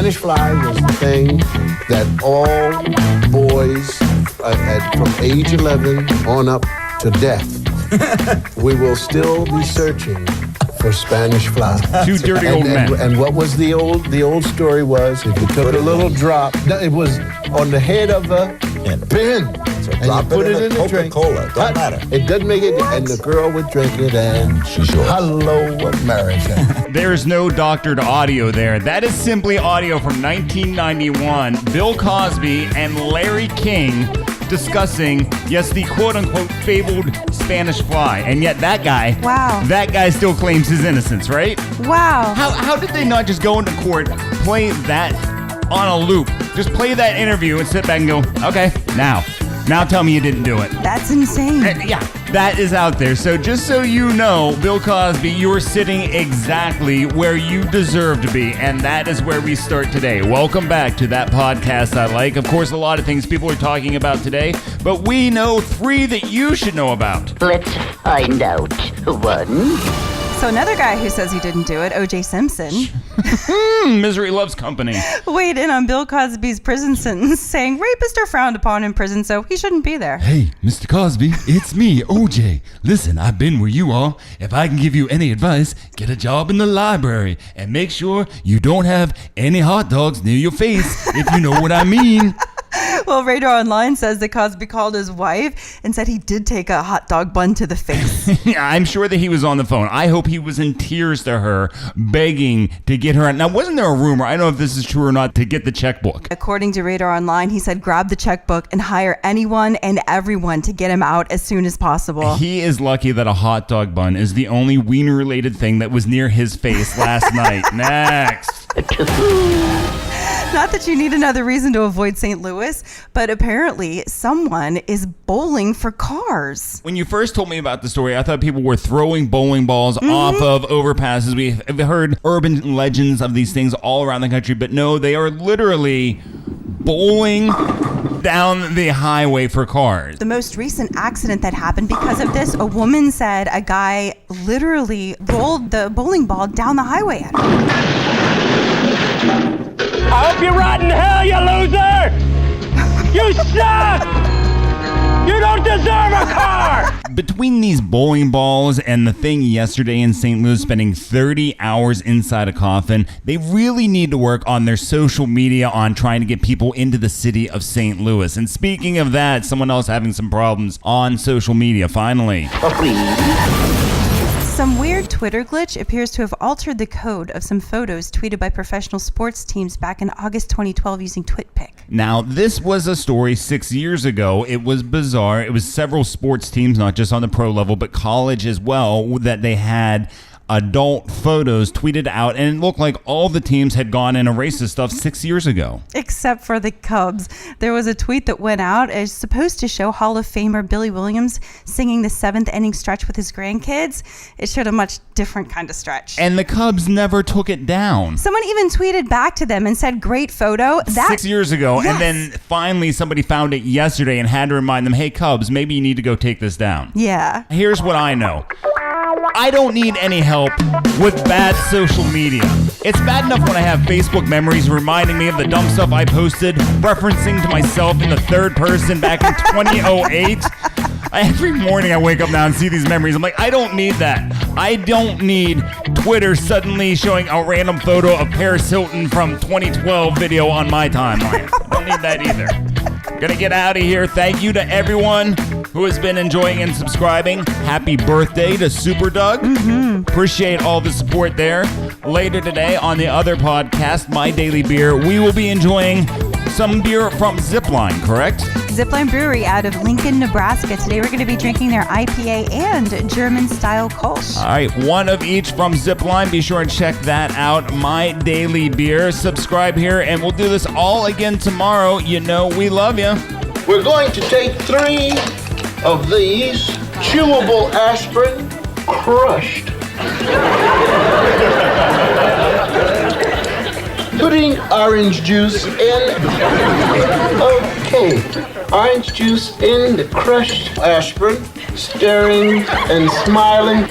Spanish Fly was the thing that all boys from age 11 on up to death, we will still be searching for Spanish Fly. Two dirty old men. And what was the old story was, if you took a little drop, it was on the head of the bin. So and drop you put it in the drink. Coca-Cola. Don't matter. It doesn't make it, and the girl would drink it, and hello, America. There's no doctored audio there. That is simply audio from 1991. Bill Cosby and Larry King discussing, yes, the quote-unquote fabled Spanish Fly. And yet that guy still claims his innocence, right? Wow. How did they not just go into court, play that on a loop? Just play that interview and sit back and go, okay, now tell me you didn't do it. That's insane. Yeah, that is out there. So just so you know, Bill Cosby, you are sitting exactly where you deserve to be. And that is where we start today. Welcome back to That Podcast I Like. Of course, a lot of things people are talking about today, but we know 3 that you should know about. Let's find out. 1. So another guy who says he didn't do it, O.J. Simpson, Misery loves company. weighed in on Bill Cosby's prison sentence, saying rapists are frowned upon in prison, so he shouldn't be there. Hey, Mr. Cosby, it's me, OJ. Listen, I've been where you are. If I can give you any advice, get a job in the library and make sure you don't have any hot dogs near your face, if you know what I mean. Well, Radar Online says that Cosby called his wife and said he did take a hot dog bun to the face. Yeah, I'm sure that he was on the phone. I hope he was in tears to her, begging to get her out. Now, wasn't there a rumor, I don't know if this is true or not, to get the checkbook? According to Radar Online, he said grab the checkbook and hire anyone and everyone to get him out as soon as possible. He is lucky that a hot dog bun is the only wiener-related thing that was near his face last night. Next. Not that you need another reason to avoid St. Louis, but apparently someone is bowling for cars. When you first told me about the story, I thought people were throwing bowling balls off of overpasses. We've heard urban legends of these things all around the country, but no, they are literally bowling down the highway for cars. The most recent accident that happened because of this, a woman said a guy literally rolled the bowling ball down the highway at her. I hope you rot in hell, you loser! You suck! You don't deserve a car! Between these bowling balls and the thing yesterday in St. Louis spending 30 hours inside a coffin, they really need to work on their social media on trying to get people into the city of St. Louis. And speaking of that, someone else having some problems on social media, finally. Some weird Twitter glitch appears to have altered the code of some photos tweeted by professional sports teams back in August 2012 using TwitPic. Now, this was a story 6 years ago. It was bizarre. It was several sports teams, not just on the pro level, but college as well, that they had adult photos tweeted out, and it looked like all the teams had gone and erased this stuff 6 years ago. Except for the Cubs. There was a tweet that went out. It's supposed to show Hall of Famer Billy Williams singing the 7th inning stretch with his grandkids. It showed a much different kind of stretch. And the Cubs never took it down. Someone even tweeted back to them and said, great photo. 6 years ago. Yes. And then finally somebody found it yesterday and had to remind them, hey, Cubs, maybe you need to go take this down. Yeah. Here's what I know. I don't need any help with bad social media. It's bad enough when I have Facebook memories reminding me of the dumb stuff I posted, referencing to myself in the third person back in 2008. Every morning I wake up now and see these memories. I'm like, I don't need that. I don't need Twitter suddenly showing a random photo of Paris Hilton from 2012 video on my timeline. I don't need that either. Gonna get out of here. Thank you to everyone who has been enjoying and subscribing. Happy birthday to Super Doug. Appreciate all the support there. Later today on the other podcast, My Daily Beer, we will be enjoying some beer from Zipline, correct? Zipline Brewery out of Lincoln, Nebraska. Today we're going to be drinking their IPA and German-style Kolsch. All right, one of each from Zipline. Be sure and check that out. My Daily Beer. Subscribe here, and we'll do this all again tomorrow. You know we love you. We're going to take 3 of these chewable aspirin, crushed. Putting orange juice in. Okay, orange juice in the crushed aspirin, stirring and smiling.